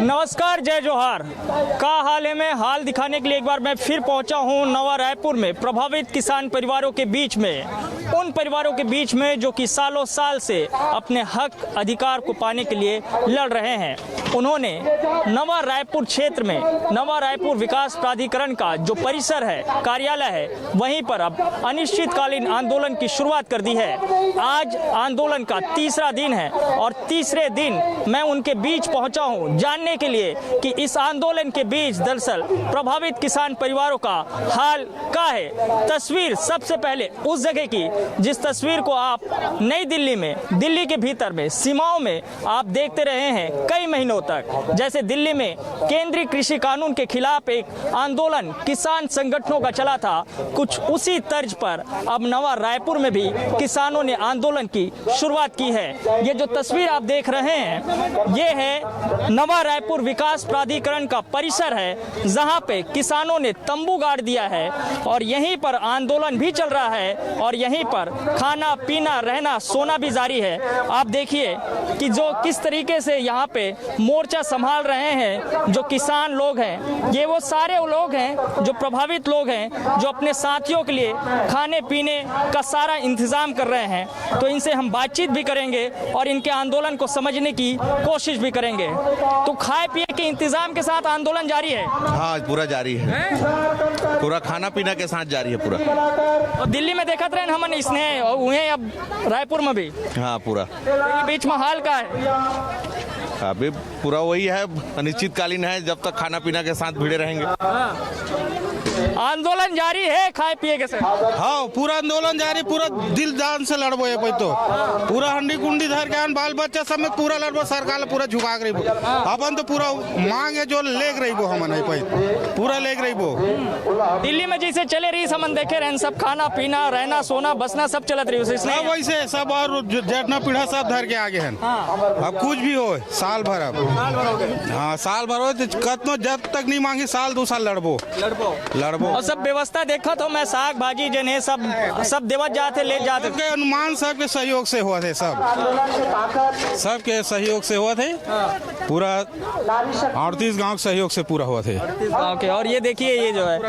नमस्कार, जय जोहार। का हाल है में हाल दिखाने के लिए एक बार मैं फिर पहुंचा हूं नवा रायपुर में प्रभावित किसान परिवारों के बीच में, उन परिवारों के बीच में जो कि सालों साल से अपने हक अधिकार को पाने के लिए लड़ रहे हैं। उन्होंने नवा रायपुर क्षेत्र में नवा रायपुर विकास प्राधिकरण का जो परिसर है, कार्यालय है, वहीं पर अब अनिश्चितकालीन आंदोलन की शुरुआत कर दी है। आज आंदोलन का तीसरा दिन है और तीसरे दिन मैं उनके बीच पहुंचा हूं जानने के लिए कि इस आंदोलन के बीच दरअसल प्रभावित किसान परिवारों का हाल क्या है। तस्वीर सबसे पहले उस जगह की जिस तस्वीर को आप नई दिल्ली में, दिल्ली के भीतर में, सीमाओं में आप देखते रहे हैं कई महीनों तक। जैसे दिल्ली में केंद्रीय कृषि कानून के खिलाफ एक आंदोलन किसान संगठनों का चला था, कुछ उसी तर्ज पर अब नवा रायपुर में भी किसानों ने आंदोलन की शुरुआत की है। ये जो तस्वीर आप देख रहे हैं, ये है नवा रायपुर विकास प्राधिकरण का परिसर है, जहां पे किसानों ने तंबू गाड़ दिया है और यहीं पर आंदोलन भी चल रहा है और यहीं पर खाना पीना रहना सोना भी जारी है। आप देखिए कि जो किस तरीके से यहाँ पे मोर्चा संभाल रहे हैं जो किसान लोग हैं, ये वो सारे लोग हैं जो प्रभावित लोग हैं, जो अपने साथियों के लिए खाने पीने का सारा इंतजाम कर रहे हैं। तो इनसे हम बातचीत भी करेंगे और इनके आंदोलन को समझने की कोशिश भी करेंगे। तो खाए पिए के इंतजाम के साथ आंदोलन जारी है? हाँ, पूरा जारी है, पूरा खाना पीना के साथ जारी है पूरा। और दिल्ली में देखत रहे हमन इसने और उन्हें अब रायपुर में भी। हाँ, पूरा बीच में हाल का है अभी पूरा वही है, अनिश्चितकालीन है, जब तक खाना पीना के साथ भिड़े रहेंगे। आंदोलन जारी है खाए पिए के साथ। हाँ, पूरा आंदोलन जारी, पूरा दिल जान से लड़बो है भाई। तो पूरा हंडी कुंडी धर के बाल बच्चा समेत पूरा लड़बो, सरकार पूरा झुका रही अपन तो पूरा मांग है जो लेग रही हमन है भाई, पूरा लेग रही। दिल्ली में जैसे चले रही समन देखे रहे, सब खाना पीना रहना सोना बसना सब चलत रही सब वैसे सब, और जटना पीढ़ा सब धर के आगे हैं। अब कुछ भी हो साल भर, अब हाँ साल भर हो कतनो जब तक नहीं मांगी साल 2 साल लड़बो। और सब व्यवस्था देखा तो मैं साग भाजी जने सब देवत जाते ले जाते के अनुमान सबके सहयोग से हुआ थे, सबके सहयोग से हुआ थे, पूरा 38 गांव के सहयोग से पूरा हुआ थे। ओके, और ये देखिए ये जो है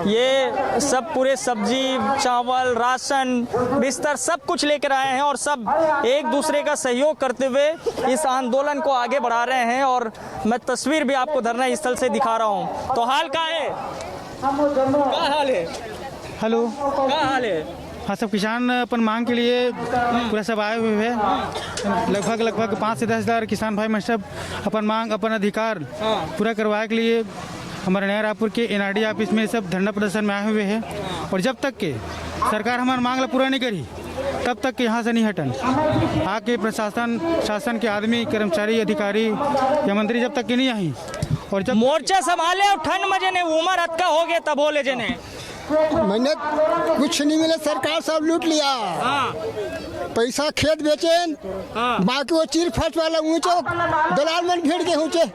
ये सब पूरे सब्जी चावल राशन बिस्तर सब कुछ लेकर आए हैं और सब एक दूसरे का सहयोग करते हुए इस आंदोलन को आगे बढ़ा रहे हैं। और मैं तस्वीर भी आपको धरना स्थल से दिखा रहा हूँ। तो हाल क्या है? क्या हाल है? हेलो, क्या हाल है? हाँ, सब किसान अपन मांग के लिए पूरा सब आए हुए हैं। लगभग 5 से 10 हज़ार किसान भाई में सब अपन मांग अपन अधिकार पूरा करवाने के लिए हमारे नया रायपुर के NRD ऑफिस में सब धरना प्रदर्शन में आए हुए हैं। और जब तक के सरकार हमारा मांग पूरा नहीं करी तब तक यहाँ से नहीं हटन। आके प्रशासन शासन के आदमी कर्मचारी अधिकारी या मंत्री जब तक के नहीं आई और जब मोर्चा संभाले और ठंड में जने उमर अतका हो गया तब बोले जने मैंने कुछ नहीं मिला, सरकार सब लूट लिया। पैसा खेत बेचे, बाकी वो चिर फट वाला ऊंचे दलाल मन भीड़ के ऊंचे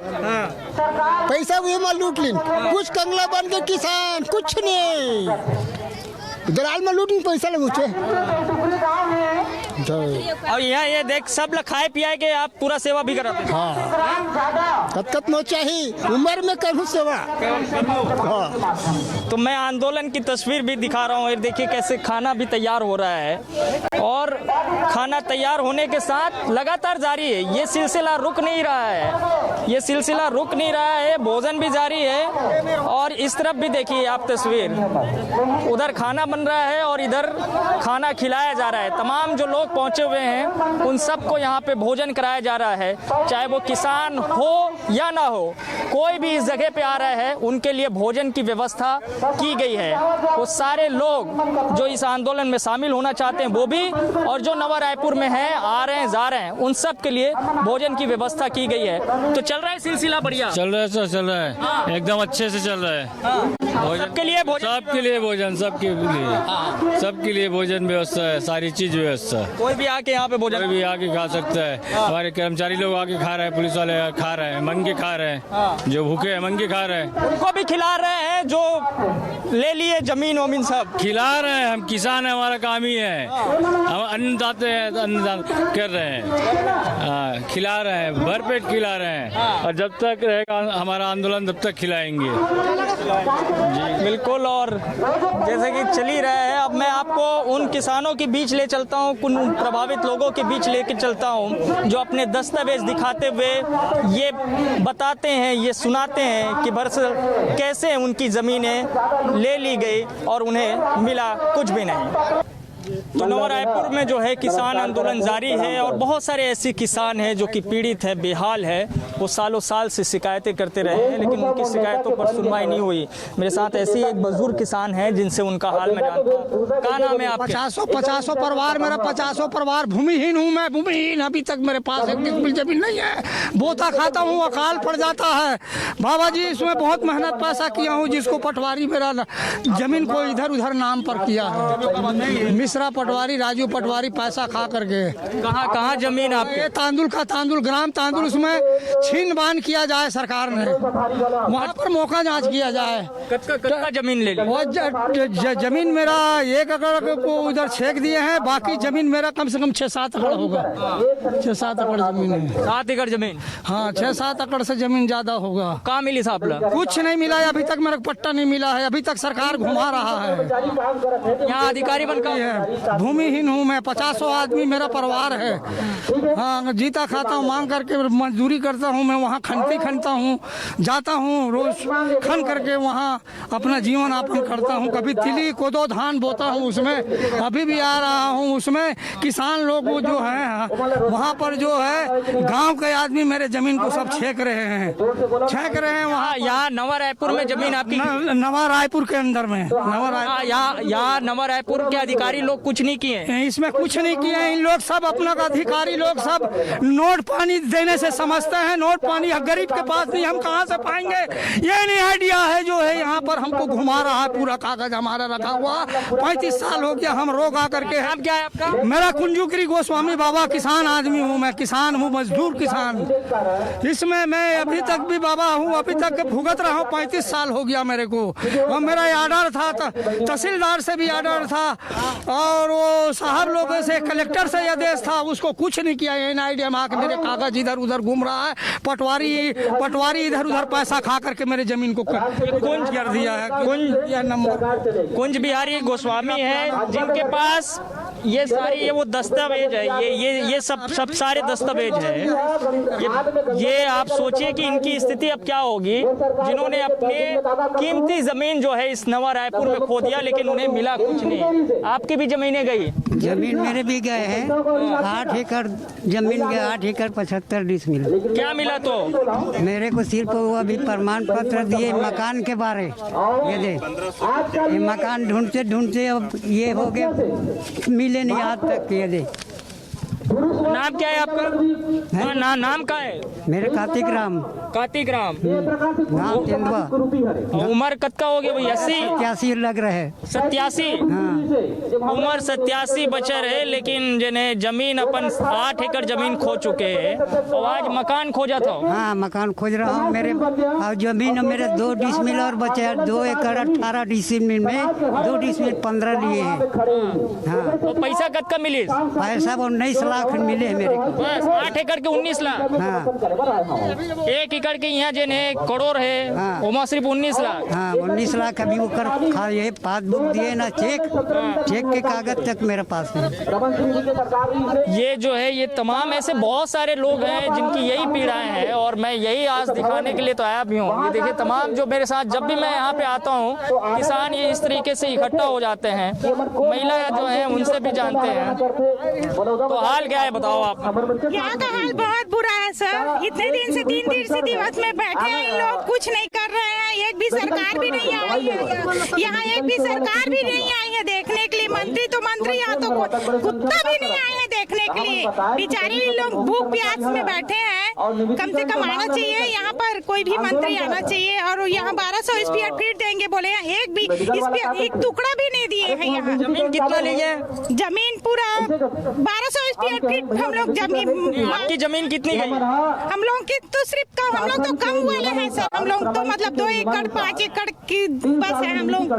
पैसा वो में लूट ली। कुछ कंगला बन के किसान कुछ नहीं, दलाल में लूट पैसा लगूचे। और यहाँ ये देख सब लोग खाए पिया के आप पूरा सेवा भी कराते हैं। हाँ, कत में चाहिए उम्र में करूँ सेवा। तो मैं आंदोलन की तस्वीर भी दिखा रहा हूँ। देखिए कैसे खाना भी तैयार हो रहा है और खाना तैयार होने के साथ लगातार जारी है। ये सिलसिला रुक नहीं रहा है, ये सिलसिला रुक नहीं रहा है, भोजन भी जारी है। और इस तरफ भी देखिए आप तस्वीर, उधर खाना बन रहा है और इधर खाना खिलाया जा रहा है। तमाम जो लोग पहुंचे हुए हैं उन सबको यहाँ पे भोजन कराया जा रहा है, चाहे वो किसान हो या ना हो, कोई भी इस जगह पे आ रहा है उनके लिए भोजन की व्यवस्था की गई है। वो सारे लोग जो इस आंदोलन में शामिल होना चाहते हैं वो भी, और जो नवा रायपुर में है आ रहे हैं जा रहे हैं, उन सब के लिए भोजन की व्यवस्था की गई है। तो चल रहा है सिलसिला बढ़िया? चल रहा है, एकदम अच्छे से चल रहा है। सबके लिए भोजन, सबके लिए भोजन, सबके लिए भोजन व्यवस्था है, सारी चीज व्यवस्था। कोई भी आके यहाँ पे कोई भोजन, भी आके खा सकता है। हमारे कर्मचारी लोग आके खा रहे हैं, पुलिस वाले खा रहे हैं, मंगे खा रहे हैं, जो भूखे हैं मंगे खा रहे हैं। उनको भी खिला रहे हैं जो ले लिए जमीन वमीन सब। खिला रहे हैं, हम किसान हैं, हमारा काम ही है, हम अन्नदाते हैं, अन्नदान कर रहे हैं, खिला रहे हैं, भरपेट खिला रहे हैं, और जब तक रहेगा हमारा आंदोलन तब तक खिलाएंगे। बिल्कुल। और जैसे कि चल ही रहा है, अब मैं आपको उन किसानों के बीच ले चलता हूँ, उन प्रभावित लोगों के बीच लेके चलता हूँ जो अपने दस्तावेज दिखाते हुए ये बताते हैं, ये सुनाते हैं कि बरस कैसे उनकी ज़मीनें ले ली गई और उन्हें मिला कुछ भी नहीं। तो नवा रायपुर में जो है किसान आंदोलन जारी है और बहुत सारे ऐसे किसान हैं जो कि पीड़ित है, बेहाल है, वो सालों साल से शिकायतें करते रहे हैं लेकिन उनकी शिकायतों पर सुनवाई नहीं हुई। मेरे साथ ऐसे ही एक बुजुर्ग किसान है जिनसे उनका हाल मैं जानता हूँ। क्या नाम है आपका? 50 परिवार, मेरा 50 परिवार भूमिहीन हूँ मैं, भूमिहीन। अभी तक मेरे पास एक डिसमिल जमीन नहीं है, बोता खाता हूँ, अकाल पड़ जाता है। बाबा जी इसमें बहुत मेहनत पैसा किया हूँ, जिसको पटवारी मेरा जमीन को इधर उधर नाम पर किया है, मिश्रा पटवारी, राजू पटवारी, पैसा खा करके। कहाँ जमीन आपके? तांदुल का तांदुल, ग्राम तांदुल, उसमें छीन बान किया जाए सरकार ने, वहाँ पर मौका जांच किया जाए। कितना जमीन ले ली? वो जमीन मेरा 1 एकड़ को उधर छेक दिए हैं, बाकी जमीन मेरा कम से कम 6-7 एकड़ होगा, 6-7 एकड़ जमीन है। 7 एकड़ जमीन? हाँ, 6-7 एकड़ से जमीन ज्यादा होगा। कहाँ मिली साहब? कुछ नहीं मिला है अभी तक, मेरे को पट्टा नहीं मिला है अभी तक, सरकार घुमा रहा है। यहाँ अधिकारी बनकर भूमिहीन हूँ मैं, 50 आदमी मेरा परिवार है। हाँ, जीता खाता हूँ, मांग करके मजदूरी करता हूँ मैं, वहाँ खनता हूँ, जाता हूँ रोज खन करके वहाँ अपना जीवन यापन करता हूँ। कभी तिली कोदो धान बोता हूँ उसमें, अभी भी आ रहा हूँ उसमें। किसान लोग वो जो है वहाँ पर जो है गांव के आदमी मेरे जमीन को सब छेक रहे हैं वहाँ। यहाँ नवा रायपुर में जमीन आपकी? नवा रायपुर के अंदर में, यहाँ नवा रायपुर के अधिकारी लोग कुछ नहीं किए? इसमें कुछ नहीं किए हैं। इन लोग सब अपना अधिकारी लोग सब नोट पानी देने से समझते हैं, नोट पानी गरीब के पास नहीं, हम कहाँ से पाएंगे, ये नहीं आइडिया है जो है यहाँ पर हमको घुमा रहा है। पूरा कागज हमारा रखा हुआ, 35 साल हो गया हम रोग आकर के। नाम क्या है आपका? मेरा कुंजूगिरी गोस्वामी बाबा, किसान आदमी हूँ मैं, किसान हूँ, मजदूर किसान। इसमें मैं अभी तक भी बाबा हूँ, अभी तक भुगत रहा हूँ, 35 साल हो गया मेरे को। और मेरा आर्डर था, तहसीलदार से भी आर्डर था और वो साहब लोगों से, कलेक्टर से आदेश था, उसको कुछ नहीं किया। एन आइडिया में आके मेरे कागज इधर उधर घूम रहा है, पटवारी इधर उधर पैसा खा करके मेरे जमीन को कुंज कर दिया है। कुंज बिहारी गोस्वामी है जिनके पास ये सारी वो दस्तावेज है, ये सब सारे दस्तावेज है। ये आप सोचिए कि इनकी स्थिति अब क्या होगी, जिन्होंने अपने कीमती जमीन जो है इस नवा रायपुर में खो दिया लेकिन उन्हें मिला कुछ नहीं। आपकी भी जमीनें गई? जमीन मेरे भी गए हैं, 8 एकड़ जमीन गया, 8 एकड़ 75 डिसमिल। क्या मिला? तो मेरे को सिर्फ वो अभी प्रमाण पत्र दिए मकान के बारे, ये दे, ये मकान ढूंढते अब ये हो गया, मिले नहीं आज तक। ये दे। नाम क्या है आपका? नाम क्या है? मेरे कार्तिक राम। नाम तेंदुआ। उम्र कत्का हो गया भाई? 87 लग रहे हैं। 87? हाँ। उम्र 87 बचर है लेकिन जिन्हें जमीन अपन 8 एकड़ जमीन खो चुके हैं और आज मकान खोजा था। हाँ, मकान खोज रहा हूँ। मेरे और जमीन मेरे 2 डिसमिल और बचे हैं, 2 एकड़ 18 डिसमिल में 2 डिसमिल 15 लिए हैं। हाँ। तो पैसा कत्का मिले? पैसा 19 लाख मिले हैं मेरे को। बस 8 एकड़ के 19 लाख? हाँ। 1 एकड़ के यहाँ जिन्हें करोड़ है, हाँ। वो सिर्फ 19 लाख? हाँ, 19 लाख अभी वो कर ये पासबुक दिए ना, चेक के कागज तक मेरे पास है। ये जो है ये तमाम ऐसे बहुत सारे लोग हैं जिनकी यही पीड़ाएं हैं और मैं यही आज दिखाने के लिए तो आया भी हूँ। ये देखिए तमाम जो मेरे साथ जब भी मैं यहाँ पे आता हूँ किसान ये इस तरीके से इकट्ठा हो जाते हैं, महिला जो है उनसे भी जानते हैं। तो हाल क्या है बताओ आप? यहाँ का हाल बहुत बुरा है सर। इतने दिन से 3 दिन से दिवस में बैठे हैं, इन लोग कुछ नहीं कर रहे हैं। एक भी सरकार भी नहीं आई है, यहाँ एक भी सरकार भी नहीं आई है देखने के लिए। मंत्री तो मंत्री, यहाँ तो कुत्ता भी नहीं आए हैं देखने के लिए। बेचारे लोग भूख प्यास में बैठे हैं, कम से कम आना चाहिए यहाँ पर, कोई भी मंत्री आना चाहिए। और यहाँ 1200 स्क्वायर फीट देंगे बोले हैं, एक भी एक टुकड़ा भी नहीं दिए हैं यहाँ। जमीन कितना लिए? जमीन पूरा 1200 स्क्वायर फीट हम लोग जमीन। आपकी जमीन कितनी गई? हम लोग की तो सिर्फ हम लोग तो कम वाले हैं सर, हम लोग तो मतलब 2 एकड़ 5 एकड़ की बस है हम लोग को।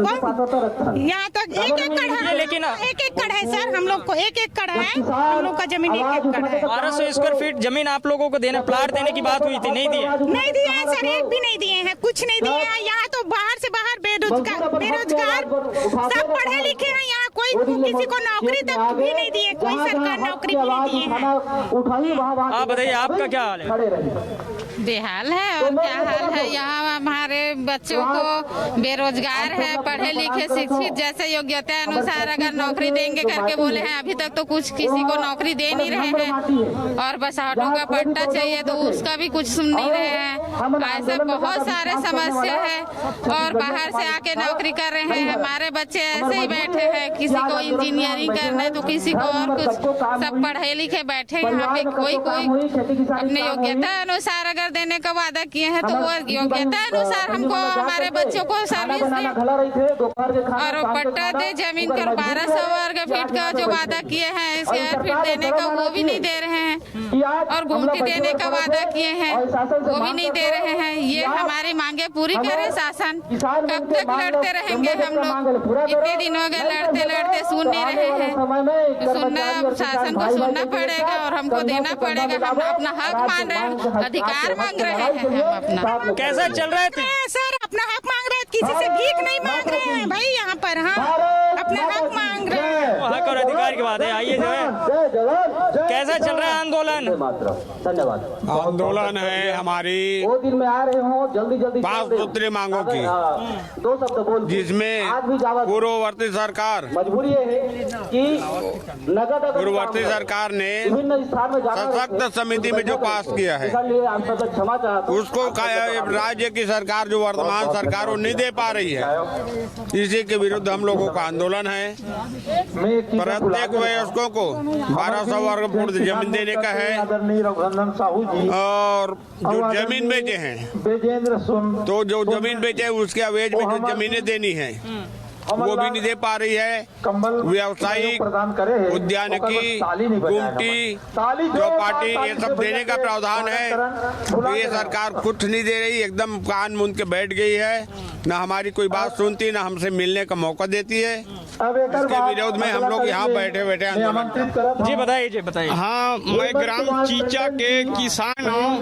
यहाँ तक 1 एकड़ है, लेकिन 1 एकड़ है सर, हम लोग को 1 एकड़ है, हम लोग का जमीन 1 एकड़ है। 1200 स्क्वायर फीट जमीन आप लोगों को देना, प्लाट देने की बात हुई थी, नहीं दिए? नहीं दिए हैं सर, एक भी नहीं दिए हैं, कुछ नहीं दिए हैं। यहाँ तो बाहर से बाहर बेरोजगार सब पढ़े लिखे हैं, यहाँ कोई किसी को नौकरी तक भी नहीं दिए, कोई सरकार नौकरी भी नहीं दिए हैं। आप बताइए आपका क्या हाल है? बेहाल है और क्या हाल है। यहाँ हमारे बच्चों को बेरोजगार है, पढ़े लिखे शिक्षित जैसे योग्यता अनुसार अगर नौकरी देंगे करके बोले हैं, अभी तक तो कुछ किसी को नौकरी दे नहीं रहे हैं। और बस ऑटो का पट्टा चाहिए तो उसका भी कुछ सुन नहीं रहे हैं। ऐसे बहुत सारे समस्या है और बाहर से आके नौकरी कर रहे हैं। हमारे बच्चे ऐसे ही बैठे हैं, किसी को इंजीनियरिंग करना है तो किसी को और कुछ, सब पढ़े लिखे बैठे यहाँ पे। कोई अपने योग्यता अनुसार अगर देने का वादा किए हैं तो वो योग्यता अनुसार हमको हमारे बच्चों को सर्विस दे और पट्टा दे। जमीन का 1200 वर्ग फीट का जो वादा किए हैं स्क्वायर फीट देने का वो भी नहीं दे रहे हैं और गुमटी देने का वादा किए हैं वो भी नहीं दे रहे हैं। ये हमारी मांगे पूरी करे शासन। कब तक लड़ते रहेंगे हम लोग? इतने दिन हो गए लड़ते लड़ते, सुन नहीं रहे हैं। सुनना शासन को सुनना पड़ेगा और हमको देना पड़ेगा। हम अपना हक मान रहे हैं, अधिकार मांग रहे हैं हम अपना। कैसा चल रहा है सर? अपना हक मांग रहे हैं, किसी से भीख नहीं मांग रहे हैं भाई यहाँ पर। हाँ, अपना हक मांग रहे हैं। हक और अधिकार की बात है। आइए जो है, कैसा चल रहा है आंदोलन? आंदोलन है हमारी 5 सूत्री मांगों की, जिसमें पूर्ववर्ती सरकार ने सशक्त समिति में जो पास किया है उसको राज्य की सरकार जो वर्तमान सरकार वो नहीं दे पा रही है। इसी के विरुद्ध हम लोगों का आंदोलन है। प्रत्येक वयस्कों को 1200 वर्ग फुट जमीन देने का है और जो जमीन बेचे हैं तो जो जमीन बेचे उसके अवेज में जो जमीनें देनी है वो भी नहीं दे पा रही है। व्यावसायिक, उद्यानिकी, गुमटी, चौपाटी ये सब देने का प्रावधान है। तो ये सरकार कुछ नहीं दे रही, एकदम कान मूंद के बैठ गई है। न हमारी कोई बात सुनती, न हमसे मिलने का मौका देती है। इसके विरोध में हम लोग यहाँ बैठे बैठे आंदोलन। जी बताइए, जी बताइए। हाँ, मैं ग्राम चीचा के किसान हूँ।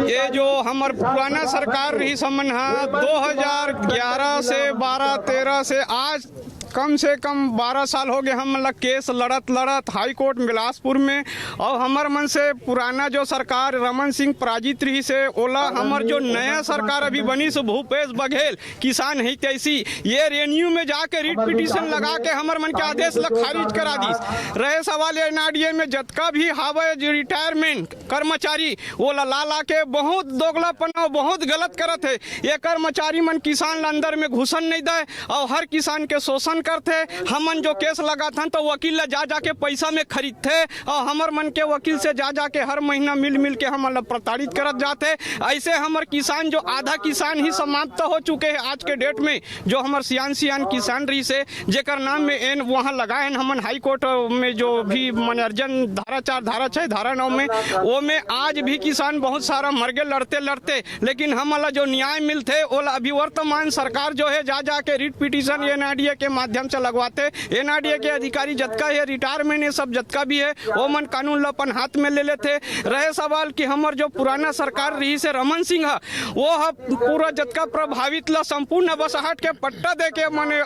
ये जो हमार पुराना सरकार रही समन 2011 से 12-13 से आज कम से कम 12 साल हो गए हम मतलब केस लड़त हाई कोर्ट बिलासपुर में। और हमार मन से पुराना जो सरकार रमन सिंह पराजित रही से ओला हमार जो नया सरकार अभी बनी सो भूपेश बघेल किसान है कैसी ये रेन्यू में जाके रिट पिटीशन लगा के हमार मन के आदेश खारिज करा दी। रहे सवाल एनआरडीए में जतका भी हावे रिटायरमेंट कर्मचारी वो ला के बहुत दोगलापन बहुत गलत करत है। ये कर्मचारी मन किसान अंदर में घुसन नहीं दे और हर किसान के शोषण करते। हमन जो केस लगा था तो वकील जा जाके पैसा में खरीदते और हमर मन के वकील से जा जाके हर महीना मिल के हम प्रताड़ित करत जाते। ऐसे हमर किसान जो आधा किसान ही समाप्त हो चुके हैं आज के डेट में। जो हमर सियान किसान रही से जेकर नाम में एन वहाँ लगाए हमन हाई कोर्ट में जो भी मनर्जन धारा 4 धारा 6 धारा 9 में वो में आज भी किसान बहुत सारा मर गए लड़ते। लेकिन हमला जो न्याय मिलते वो अभी वर्तमान सरकार जो है जा जाके रिट पिटीशन एनआरडीए के माध्यम से लगवाते। एनआरडीए के अधिकारी जतका है रिटायरमेंट ये सब जतका भी है वो मन कानून अपन हाथ में ले लेते। रहे सवाल कि हमार जो पुराना सरकार रही से रमन सिंह वो पूरा जतका प्रभावित ला संपूर्ण बसहट के पट्टा दे के मने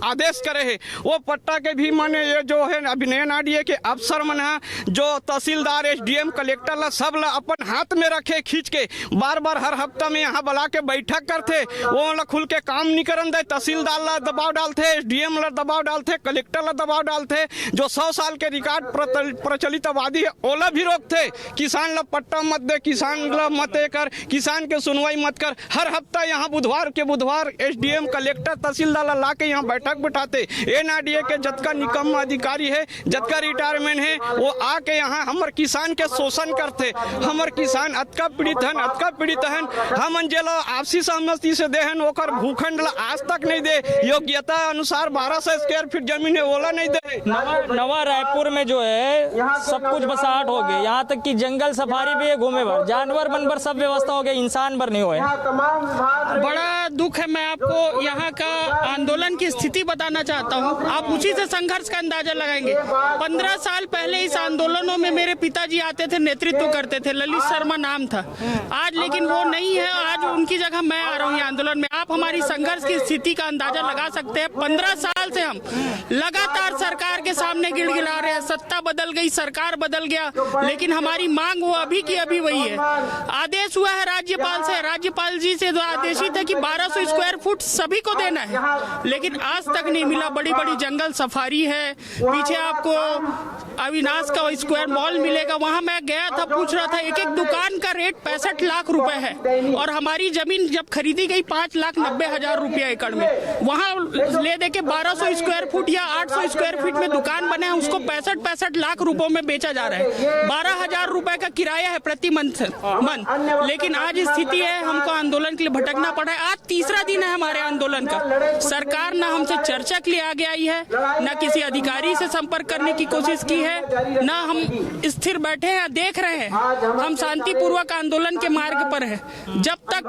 आदेश करे है वो पट्टा के भी माने ये जो है अभिनय नाडिये के अफसर मन है जो तहसीलदार SDM कलेक्टर ला सब ला अपन हाथ में रखे खींच के बार बार हर हफ्ता में यहाँ बुला के बैठक करते वो ला खुल के काम नहीं करन दे। तहसीलदार ला दबाव डालते, SDM ला दबाव डालते, कलेक्टर ला दबाव डालते। जो 100 साल के रिकॉर्ड प्रचलित आबादी है ओला भी रोकते। किसान ला पट्टा मत दे, किसान ला मत कर, किसान के सुनवाई मत कर। हर हफ्ता यहाँ बुधवार के बुधवार SDM कलेक्टर तहसीलदार ला के यहाँ बैठक बिठाते। NRDA के जतका निकम्मा अधिकारी है, जतका रिटायरमेंट है, वो आके यहाँ हमार किसान के शोषण करते। हमार किसान अतका पीड़ित हन हम जेला आपसी सहमति से दे हन ओकर भूखंड ला आज तक नहीं दे। योग्यता अनुसार 1200 स्क्वायर फीट जमीन है ओला नहीं दे। नवा रायपुर में जो है सब कुछ बसाहट हो गई, यहाँ तक कि जंगल सफारी भी है, घूमे भर जानवर बन भर सब व्यवस्था हो गई, इंसान भर नहीं हुए। बड़ा दुख है। मैं आपको यहाँ का आंदोलन की स्थिति बताना चाहता हूँ, आप उसी से संघर्ष का अंदाजा लगाएंगे। 15 साल पहले इस आंदोलनों में मेरे पिताजी आते थे, नेतृत्व करते थे, ललित शर्मा नाम था। आज लेकिन वो नहीं है, आज उनकी जगह मैं आ रहा हूँ आंदोलन में। आप हमारी संघर्ष की स्थिति का अंदाजा लगा सकते हैं। 15 साल से हम लगातार सरकार के सामने गिड़गिड़ा रहे हैं। सत्ता बदल गई, सरकार बदल गया, लेकिन हमारी मांग वो अभी की अभी वही है। आदेश हुआ है राज्यपाल से, राज्यपाल जी से जो आदेशित है कि 1200 स्क्वायर फुट सभी को देना है, लेकिन आज तक नहीं मिला। बड़ी बड़ी जंगल सफारी है, पीछे आपको अविनाश का स्क्वायर मॉल मिलेगा, वहां मैं गया था, पूछ रहा था, एक एक दुकान का रेट 65 लाख रुपए है। और हमारी जमीन जब खरीदी गई 5,90,000 रुपया एकड़ में, वहां ले दे के 1200 स्क्वायर फुट या 800 स्क्वायर फीट में दुकान बने हैं, उसको 65 लाख रुपयों में बेचा जा रहा है। 12,000 रुपए का किराया है प्रति मंथ। लेकिन आज स्थिति है, हमको आंदोलन के लिए भटकना पड़ा है। आज तीसरा दिन है हमारे आंदोलन का। सरकार ना हमसे चर्चा के लिए आगे आई है, ना किसी अधिकारी से संपर्क करने की कोशिश की है, ना हम स्थिर बैठे हैं देख रहे हैं। हम शांतिपूर्वक आंदोलन के मार्ग पर है जब तक।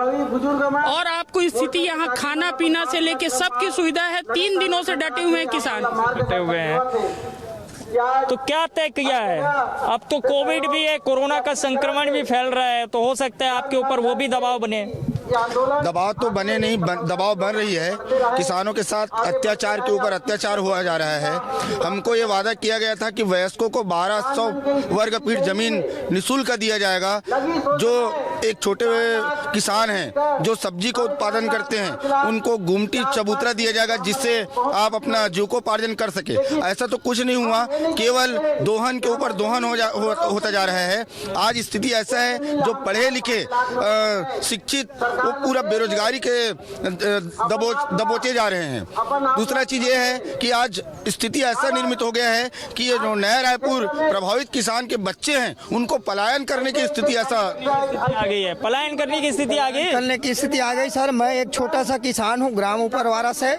और आपको स्थिति यहाँ खाना पीना से लेके सबकी सुविधा है। 3 दिनों से डटे हुए हैं किसान, डटे हुए हैं। तो क्या तय किया है? अब तो कोविड भी है, कोरोना का संक्रमण भी फैल रहा है, तो हो सकता है आपके ऊपर वो भी दबाव बने। दबाव तो बने नहीं, दबाव बन रही है। किसानों के साथ अत्याचार के ऊपर अत्याचार हुआ जा रहा है। हमको ये वादा किया गया था कि वयस्कों को 1200 वर्ग फीट जमीन निःशुल्क दिया जाएगा। जो एक छोटे किसान हैं जो सब्जी को उत्पादन करते हैं, उनको गुमटी चबूतरा दिया जाएगा, जिससे आप अपना जीविकोपार्जन कर सके। ऐसा तो कुछ नहीं हुआ, केवल दोहन के ऊपर दोहन होता जा रहा है। आज स्थिति ऐसा है, जो पढ़े लिखे शिक्षित वो पूरा बेरोजगारी के दबोचे जा रहे हैं। दूसरा चीज ये है कि आज स्थिति ऐसा निर्मित हो गया है कि ये जो नया रायपुर प्रभावित किसान के बच्चे हैं, उनको पलायन करने की स्थिति ऐसा आ गई है। पलायन करने की स्थिति आ गई, करने की स्थिति आ गई। सर, मैं एक छोटा सा किसान हूँ ग्राम उपरवारा से,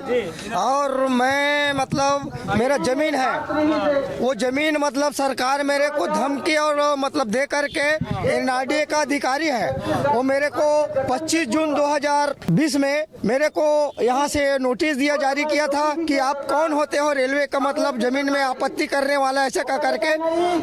और मैं मतलब मेरा जमीन है, वो जमीन मतलब सरकार मेरे को धमकी और मतलब दे करके NRDA का अधिकारी है, वो मेरे को 25 जून 2020 में मेरे को यहाँ से नोटिस दिया जारी किया था कि आप कौन होते हो रेलवे का मतलब जमीन में आपत्ति करने वाला, ऐसे का करके।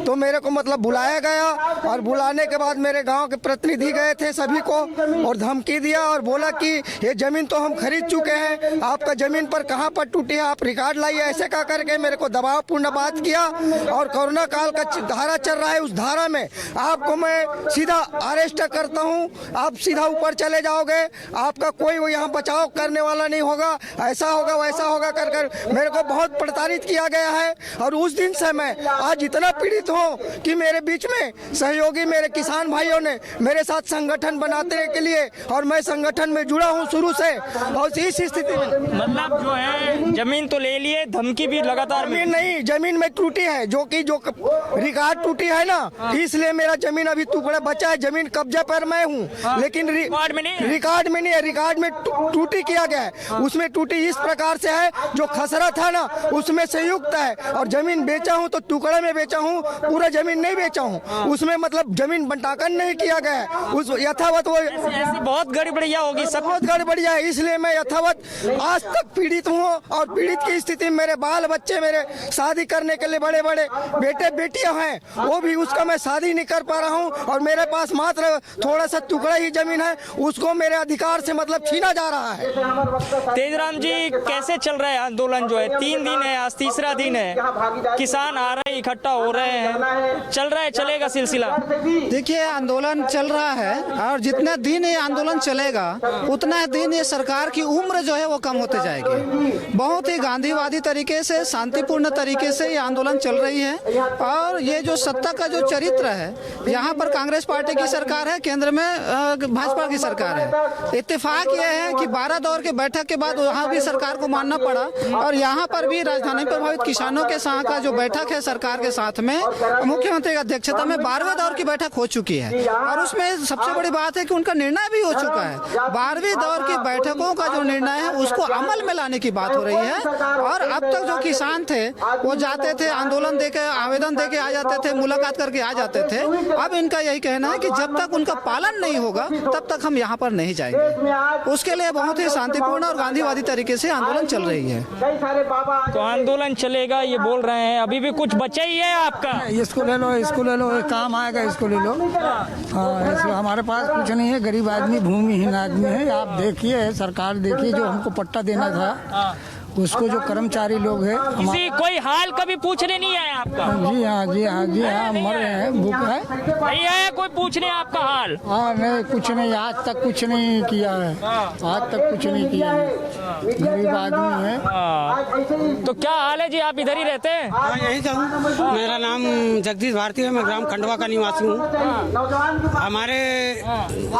तो मेरे को मतलब बुलाया गया, और बुलाने के बाद मेरे गांव के प्रतिनिधि गए थे सभी को, और धमकी दिया और बोला कि ये जमीन तो हम खरीद चुके हैं, आपका जमीन पर कहाँ पर टूटी है, आप रिकॉर्ड लाइए, ऐसे का करके मेरे को दबावपूर्ण बात किया। और कोरोना काल का धारा चल रहा है, उस धारा में आपको मैं सीधा अरेस्ट करता हूँ, आप सीधा ऊपर चले जाओगे, आपका कोई वो यहाँ बचाव करने वाला नहीं होगा, ऐसा होगा वैसा होगा कर कर मेरे को बहुत प्रताड़ित किया गया है। और उस दिन से मैं आज इतना पीड़ित हूँ कि मेरे बीच में सहयोगी मेरे किसान भाइयों ने मेरे साथ संगठन बनाने के लिए, और मैं संगठन में जुड़ा हूँ शुरू से। और इस स्थिति में मतलब जो है जमीन तो ले लिए, धमकी भी लगातार। जमीन नहीं, जमीन में टूटी है, जो रिकॉर्ड टूटी है ना, इसलिए मेरा जमीन अभी टुकड़ा बचा है। जमीन कब्जा पर मैं हूँ, लेकिन रिकॉर्ड में नहीं है, रिकॉर्ड में टूटी किया गया है। उसमें टूटी इस प्रकार से है, जो खसरा था ना उसमें संयुक्त है, और जमीन बेचा हूँ तो टुकड़े में बेचा हूँ, पूरा जमीन नहीं बेचा हूँ। उसमें मतलब जमीन बंटाकन नहीं किया गया है, उस यथावत वो ऐसी बहुत गड़बड़िया होगी, सब बहुत गड़बड़िया है। इसलिए मैं यथावत आज तक पीड़ित हूँ और पीड़ित की स्थिति में मेरे बाल बच्चे, मेरे शादी करने के लिए बड़े बड़े बेटे बेटियां हैं, वो भी उसका मैं शादी नहीं कर पा रहा हूँ और मेरे पास मात्र थोड़ा सा टुकड़ा ही जमीन है, उसको मेरे अधिकार से मतलब छीना जा रहा है। तेजराम जी, कैसे चल रहा है आंदोलन? जो है 3 दिन है, आज तीसरा दिन है, किसान आ रहे हैं, इकट्ठा हो रहे हैं, चल रहा है, चलेगा सिलसिला? देखिए, आंदोलन चल रहा है और जितने दिन ये आंदोलन चलेगा उतना दिन ये सरकार की उम्र जो है वो कम होते जाएगी। बहुत ही गांधीवादी तरीके से, शांतिपूर्ण तरीके से ये आंदोलन चल रही है और ये जो सत्ता का जो चरित्र है, यहाँ पर कांग्रेस पार्टी की सरकार है, केंद्र में भाजपा की सरकार है। इत्तेफाक ये है कि 12 दौर के बैठक के बाद वहाँ भी सरकार को मानना पड़ा और यहाँ पर भी राजधानी प्रभावित किसानों के साथ का जो बैठक है सरकार के साथ में, मुख्यमंत्री की अध्यक्षता में 12वें दौर की बैठक हो चुकी है और उसमें सबसे बड़ी बात है कि उनका निर्णय भी हो चुका है। 12वीं दौर की बैठकों का जो निर्णय है उसको अमल में लाने की बात हो रही है और अब तक जो किसान थे वो जाते थे, आंदोलन देके, आवेदन देके आ जाते थे, मुलाकात करके आ जाते थे। अब इनका यही कहना है कि जब तक उनका पालन नहीं होगा तब तक हम यहाँ पर नहीं जाएंगे। उसके लिए बहुत ही शांतिपूर्ण और गांधीवादी तरीके से आंदोलन चल रही है। तो आंदोलन चलेगा ये बोल रहे हैं, अभी भी कुछ बचा ही है आपका? इसको ले लो, इसको ले लो, काम आएगा, इसको ले लो। हाँ, हमारे पास कुछ नहीं है, गरीब आदमी, भूमिहीन आदमी है। आप देखिए, सरकार देखिए, जो हमको पट्टा देना था उसको जो कर्मचारी लोग हैं, किसी कोई हाल कभी पूछने नहीं आया आपका? जी हाँ, जी हाँ, जी हाँ, मर रहे हैं, भूख है, नहीं आया कोई पूछने आपका हाल? हाँ, नहीं, कुछ नहीं, आज तक कुछ नहीं किया है, आज तक कुछ नहीं किया है, गरीब आदमी है। तो क्या हाल है जी, आप इधर ही रहते हैं? हाँ, यहीं से हूँ। मेरा नाम जगदीश भारती है, मैं ग्राम खंडवा का निवासी हूँ। हमारे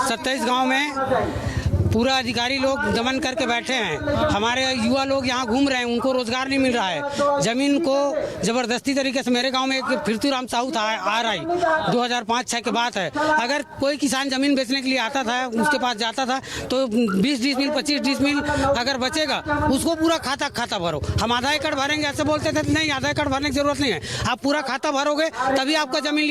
27 गाँव में पूरा अधिकारी लोग दमन करके बैठे हैं। हमारे युवा लोग यहाँ घूम रहे हैं, उनको रोजगार नहीं मिल रहा है। जमीन को जबरदस्ती तरीके से, मेरे गांव में एक फिरतूराम साहू था, आ रहा है 2005-6 के बाद है। अगर कोई किसान जमीन बेचने के लिए आता था, उसके पास जाता था तो 20 डिसमिल 25 डिसमिल अगर बचेगा उसको पूरा खाता भरो। हम आधा एकड़ भरेंगे ऐसे बोलते थे, नहीं, आधा एकड़ भरने की जरूरत नहीं है, आप पूरा खाता भरोगे तभी आपका जमीन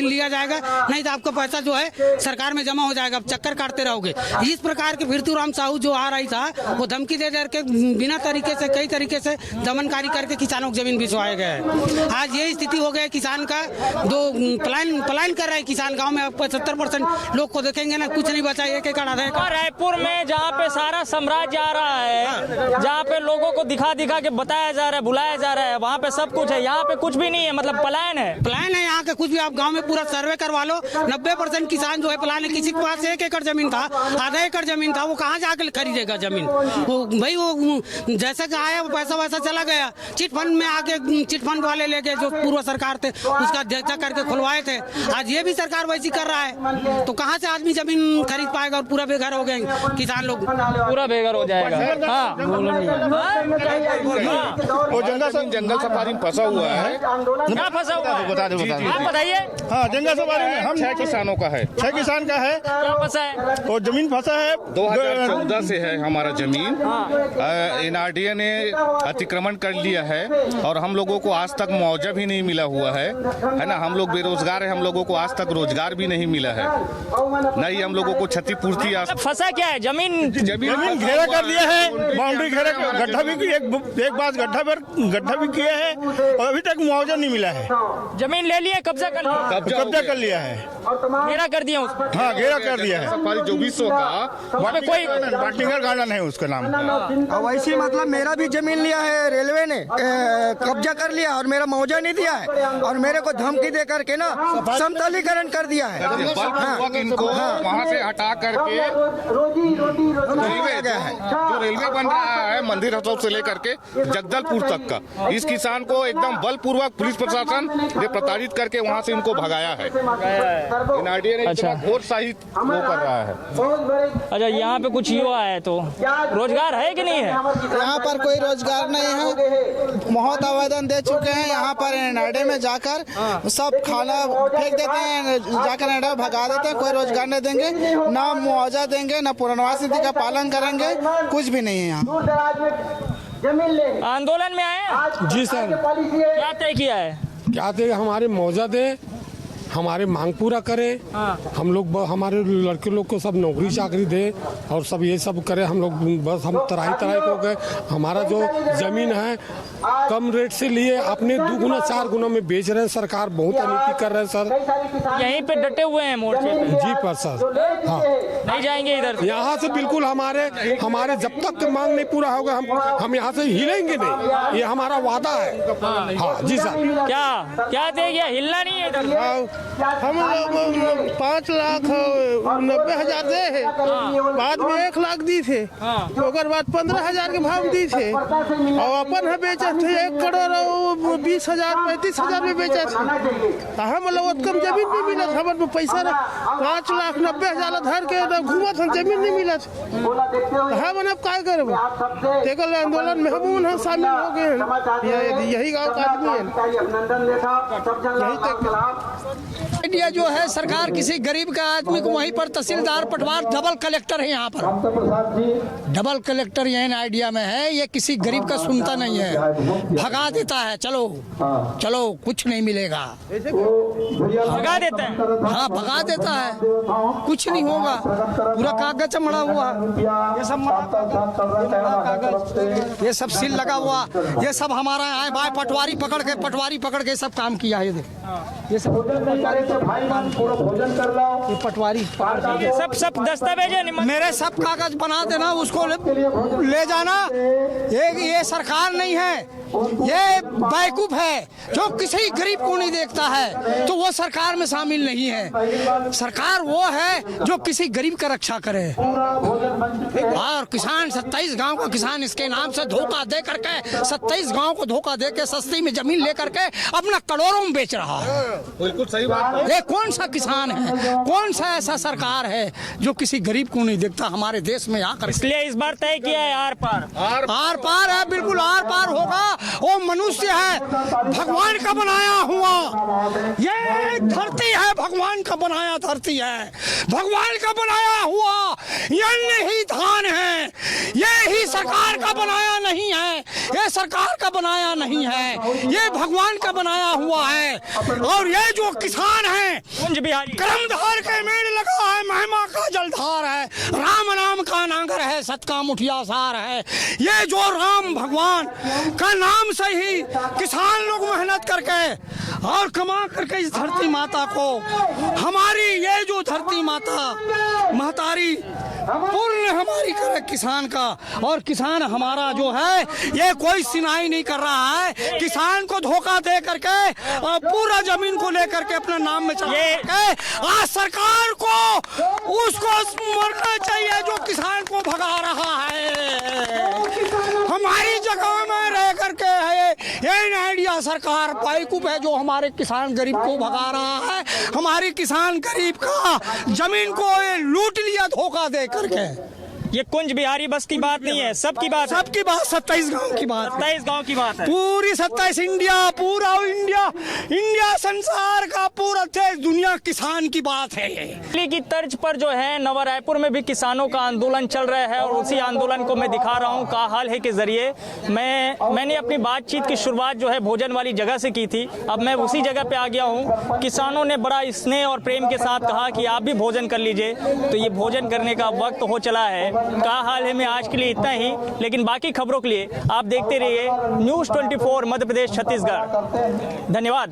लिया जाएगा, नहीं तो आपका पैसा जो है सरकार में जमा हो जाएगा, चक्कर काटते रहोगे। इस प्रकार के फिरतूराम साहू जो आ रही था वो धमकी दे के बिना तरीके से, कई तरीके से दमनकारी करके किसानों की जमीन भिजवाए गए हैं। आज यही स्थिति हो गई किसान का, जो पलायन कर रहे हैं किसान। गांव में 75% लोग को देखेंगे ना, कुछ नहीं बचा, 1 एकड़ आधा एकड़। रायपुर में जहाँ पे सारा साम्राज्य आ रहा है, जहाँ पे लोगों को दिखा के बताया जा रहा है, बुलाया जा रहा है, वहाँ पे सब कुछ है, यहाँ पे कुछ भी नहीं है, मतलब पलायन है। पलायन है यहाँ का कुछ भी। आप गाँव में पूरा सर्वे करवा लो, 90% किसान जो है पलायन है। किसी के पास 1 एकड़ जमीन था, आधा एकड़ जमीन था, वो कहाँ जाकर खरीदेगा जमीन? वो भाई वो जैसा कि आया वो पैसा वैसा चला गया, चिट फंड में आके चिट फंड वाले लेके जो पूर्व सरकार थे उसका अध्यक्षता करके खुलवाए थे। आज ये भी सरकार वैसी कर रहा है, तो कहाँ से आदमी जमीन खरीद पाएगा? और पूरा बेघर हो गए किसान लोग, पूरा बेघर हो जाएगा। हाँ, वो जंगल सफारी में फंसा हुआ है। क्या फंसा हुआ है? बता दो, आप बताइए। हाँ, जंगल सफारी में हम 6 किसानों का है, 6 किसान का है। क्या फंसा है? और जमीन फंसा है, 2014 से है हमारा जमीन। NRDA ने अतिक्रमण कर लिया है और हम लोगों को आज तक मुआवजा भी नहीं मिला हुआ है ना। हम लोग बेरोजगार हैं, हम लोगों को आज तक रोजगार भी नहीं मिला है, न ही हम लोगों को क्षतिपूर्ति। फंसा क्या है? जमीन घेरा कर दिया है, बाउंड्री घेरा, गड्ढा भी एक बार गड्ढा भी किया है और अभी तक मुआवजा नहीं मिला है। जमीन ले लिया, कब्जा कर लिया है, घेरा कर दिया उसको। हाँ, घेरा कर दिया है। सफारी 2400 का कोई बाटिंगर गार्डन है उसका नाम। वैसे मतलब मेरा भी जमीन लिया है रेलवे ने, कब्जा कर लिया और मेरा मुआवजा नहीं दिया है और मेरे को धमकी दे करके ना समतलीकरण कर दिया है। इनको वहाँ से हटा करके रेलवे जो रेलवे बन रहा है मंदिर हसौद से लेकर के जगदलपुर तक का, इस किसान को एकदम बलपूर्वक पुलिस प्रशासन ने प्रताड़ित करके वहाँ से इनको भगाया है। NRDA ने अच्छा, घोर शाही वो कर रहा है। अच्छा, यहाँ पे कुछ युवा है तो रोजगार है कि नहीं है? यहाँ पर कोई रोजगार नहीं है। बहुत आवेदन दे चुके हैं, यहाँ पर NRDA में जाकर सब खाना फेंक देते हैं, जाकर NRDA भगा देते हैं, कोई रोजगार नहीं देंगे, ना मुआवजा देंगे, ना पुनर्वास नीति का पालन करेंगे, कुछ भी नहीं है यहाँ। आंदोलन में आए? जी सर। क्या तय किया है? क्या तय? हमारे मुआवजा दे हमारे मांग पूरा करें। हम लोग हमारे लड़के लोग को सब नौकरी चाकरी दे और सब ये सब करें। हम लोग बस हम तराई हो गए। हमारा जो जमीन है कम रेट से लिए अपने 2 गुना 4 गुना में बेच रहे हैं। सरकार बहुत अनीति कर रहे हैं सर। यहीं पे डटे हुए हैं मोर्चे पे? जी पर सर, हाँ नहीं जाएंगे इधर यहाँ से बिल्कुल। हमारे जब तक मांग नहीं पूरा होगा हम यहाँ से हिलेंगे नहीं, ये हमारा वादा है। हाँ जी सर। क्या दे गया? हिलना नहीं है इधर। हम 5,90,000 दे है, बाद में 1 लाख दी थे, ओकर बाद 15,000 के भाव दी थे और अपन है बेचा थे 1 करोड़ 20,000 35,000 में बेचा थे। हम लोग कम जमीन नहीं मिला, हमारे पैसा 5,90,000 धर के घूमत हम जमीन नहीं मिला। हम अब क्या करब? तेकल आंदोलन में हम शामिल हो गए। यही गाँव का आदमी है। आइडिया जो है सरकार किसी गरीब का आदमी को वहीं पर तहसीलदार पटवार डबल कलेक्टर है, यहाँ पर डबल कलेक्टर यही आइडिया में है। ये किसी गरीब का सुनता नहीं है, भगा देता है। चलो कुछ नहीं मिलेगा, भगा देता है। हाँ भगा देता है, कुछ नहीं होगा। पूरा कागज चमड़ा हुआ, ये सब सील लगा हुआ, ये सब हमारा है भाई। पटवारी पकड़ के सब काम किया है। ये सब पटवारी सब दस्तावेज मेरे सब कागज बना देना, उसको ले जाना। ये सरकार नहीं है, ये बेवकूफ है जो किसी गरीब को नहीं देखता है, तो वो सरकार में शामिल नहीं है। सरकार वो है जो किसी गरीब का रक्षा करे। और किसान 27 गांव का किसान इसके नाम से धोखा दे करके 27 गांव को धोखा दे के सस्ती में जमीन लेकर के अपना करोड़ों में बेच रहा है। बिल्कुल सही बात। ये कौन सा किसान है, कौन सा ऐसा सरकार है जो किसी गरीब को नहीं देखता हमारे देश में आकर? इसलिए इस बार तय किया है आर पार है, बिल्कुल आर पार होगा। वो मनुष्य है भगवान का बनाया हुआ, ये धरती है भगवान का बनाया धरती है, भगवान का बनाया हुआ ये ही धान है, ये ही सरकार का बनाया नहीं है, ये सरकार का बनाया नहीं है, ये भगवान का बनाया हुआ है। और ये जो किसान है कर्मधार के मेड़ लगा है, महिमा का जलधार है, राम नाम का नांगर है, सत का मुठिया सार है। ये जो राम भगवान का नाम से ही किसान लोग मेहनत करके और कमा करके इस धरती माता को, हमारी ये जो धरती माता महतारी पुण्य हमारी करे किसान का। और किसान हमारा जो है ये कोई सुनाई नहीं कर रहा है, किसान को धोखा दे करके और पूरा जमीन को लेकर के अपना नाम में चला। आज सरकार को उसको मरना चाहिए जो किसान को भगा रहा है। हमारी जगह में रह करके है ये आइडिया सरकार बेवकूफ है जो हमारे किसान गरीब को भगा रहा है। हमारी किसान गरीब का जमीन को ये लूट लिया धोखा दे करके। ये कुंज बिहारी बस की बात नहीं है, सबकी बात 27 गांव की बात, 27 गांव की बात है। पूरी 27 पूरा इंडिया संसार का पूरा देश दुनिया किसान की बात है। दिल्ली की तर्ज पर जो है नवा रायपुर में भी किसानों का आंदोलन चल रहा है और उसी आंदोलन को मैं दिखा रहा हूँ का हाल है के जरिए। मैंने अपनी बातचीत की शुरुआत जो है भोजन वाली जगह से की थी, अब मैं उसी जगह पे आ गया हूँ। किसानों ने बड़ा स्नेह और प्रेम के साथ कहा कि आप भी भोजन कर लीजिए, तो ये भोजन करने का वक्त हो चला है। का हाल है में आज के लिए इतना ही, लेकिन बाकी खबरों के लिए आप देखते रहिए न्यूज़ 24 मध्य प्रदेश छत्तीसगढ़। धन्यवाद।